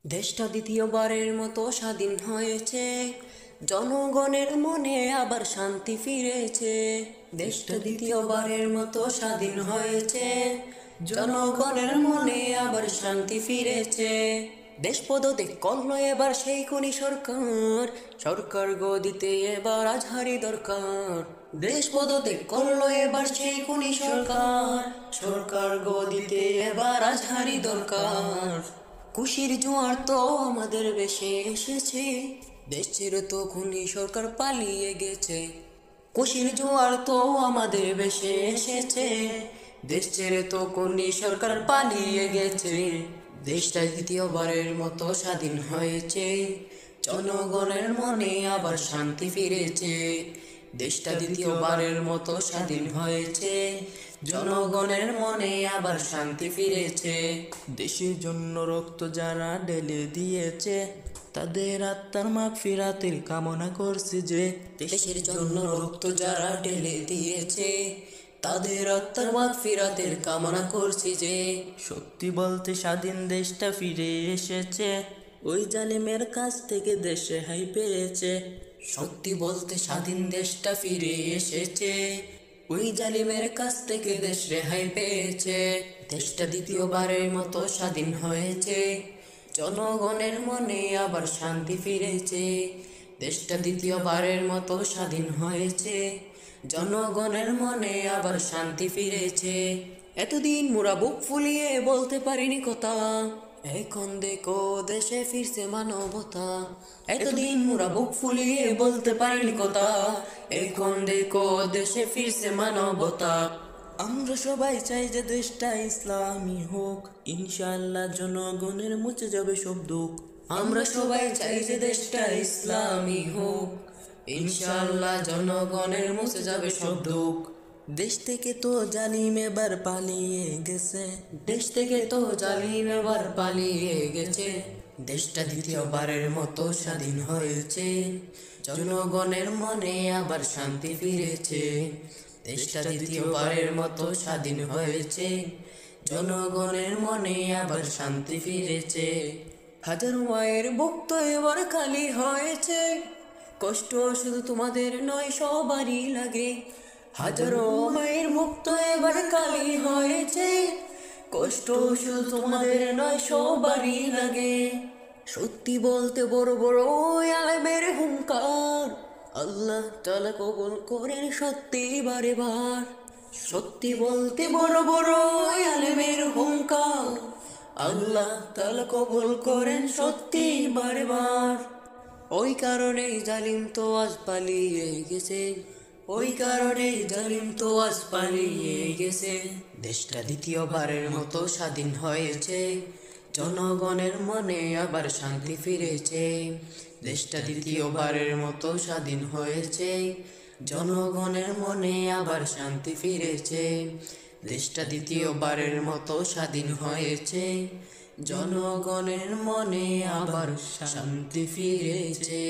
দেশটা দ্বিতীয়বারের মতো স্বাধীন হয়েছে, জনগণের মনে আবার শান্তি ফিরেছে। দেশটা দ্বিতীয়বারের মতো স্বাধীন হয়েছে, জনগণের মনে আবার শান্তি ফিরেছে। দেশ পদত্যাগ করলো এবার সেই খুনি সরকার, সরকার গদিতে এবার আজহারি দরকার। দেশ পদত্যাগ করলো এবার সেই খুনি সরকার, সরকার গদিতে এবার আজহারি দরকার। খুশির জোয়ার তো আমাদের বেশে এসেছে, দেশ ছেড়ে তো খুনি সরকার পালিয়ে গেছে। খুশির জোয়ার তো আমাদের বেশে এসেছে, দেশ ছেড়ে তো খুনি সরকার পালিয়ে গেছে। দেশটা দ্বিতীয়বারের মতো স্বাধীন হয়েছে, জনগণের মনে আবার শান্তি ফিরেছে। দেশটা দ্বিতীয়বারের মতো স্বাধীন হয়েছে, জনগণের মনে আবার শান্তি ফিরেছে। দেশের জন্য রক্ত যারা ঢেলে দিয়েছে, তাদের আত্মার মাগফিরাতের কামনা করছি যে। দেশের জন্য রক্ত যারা ঢেলে দিয়েছে, তাদের আত্মার মাগফিরাতের কামনা করছি যে। সত্যি বলতে স্বাধীন দেশটা ফিরে এসেছে, ওই জালিমের কাছ থেকে দেশে হাই পেয়েছে। সত্যি বলতে স্বাধীন দেশটা ফিরে এসেছে, ওই জালিমের কাছ থেকে দেশ রেহাই পেয়েছে। দেশটা দ্বিতীয়বারের মতো স্বাধীন হয়েছে, জনগণের মনে আবার শান্তি ফিরেছে। দেশটা দ্বিতীয়বারের মতো স্বাধীন হয়েছে, জনগণের মনে আবার শান্তি ফিরেছে। এতদিন মোরা বুক ফুলিয়ে বলতে পারিনি কথা, এখন দেখো দেশে ফিরছে মানবতা। এতদিন মোরা বুক ফুলিয়ে বলতে পারিনি কথা, এখন দেখো দেশে ফিরছে মানবতা। আমরা সবাই চাই যে দেশটা ইসলামী হোক, ইনশাআল্লাহ জনগণের মুছে যাবে সব দুঃখ। আমরা সবাই চাই যে দেশটা ইসলামী হোক, ইনশাআল্লাহ জনগণের মুছে যাবে সব দুঃখ। দেশ থেকে তো জালিম এবার পালিয়ে গেছে, দেশ থেকে তো জালিম এবার পালিয়ে গেছে। দেশটা দ্বিতীয়বারের মতো স্বাধীন হয়েছে, জনগণের মনে আবার শান্তি ফিরেছে। দেশটা দ্বিতীয়বারের মতো স্বাধীন হয়েছে, জনগণের মনে আবার শান্তি ফিরেছে। হাজার মায়ের বুক তো এবার খালি হয়েছে, কষ্ট শুধু তোমাদের নয় সবারই লাগে। হাজারো মায়ের মুখ তো এবার খালি হয়েছে, কষ্ট শুধু তোমাদের নয় সবারই লাগে। সত্যি বলতে বড় বড় আলেমের হুঙ্কার, আল্লাহ তাআলা কবুল করেন সত্যি বারে বার। সত্যি বলতে বড় বড় আলেমের হুঙ্কার, আল্লাহ তাআলা কবুল করেন সত্যি বারে বার। ওই কারণেই জালিম তো আজ পালিয়ে গেছে, ওই কারণেই জালিম তো আজ পালিয়ে গেছে। দেশটা দ্বিতীয়বারের মতো স্বাধীন হয়েছে, জনগণের মনে আবার শান্তি ফিরেছে। দেশটা দ্বিতীয়বারের মতো স্বাধীন হয়েছে, জনগণের মনে আবার শান্তি ফিরেছে। দেশটা দ্বিতীয়বারের মতো স্বাধীন হয়েছে, জনগণের মনে আবার শান্তি ফিরেছে।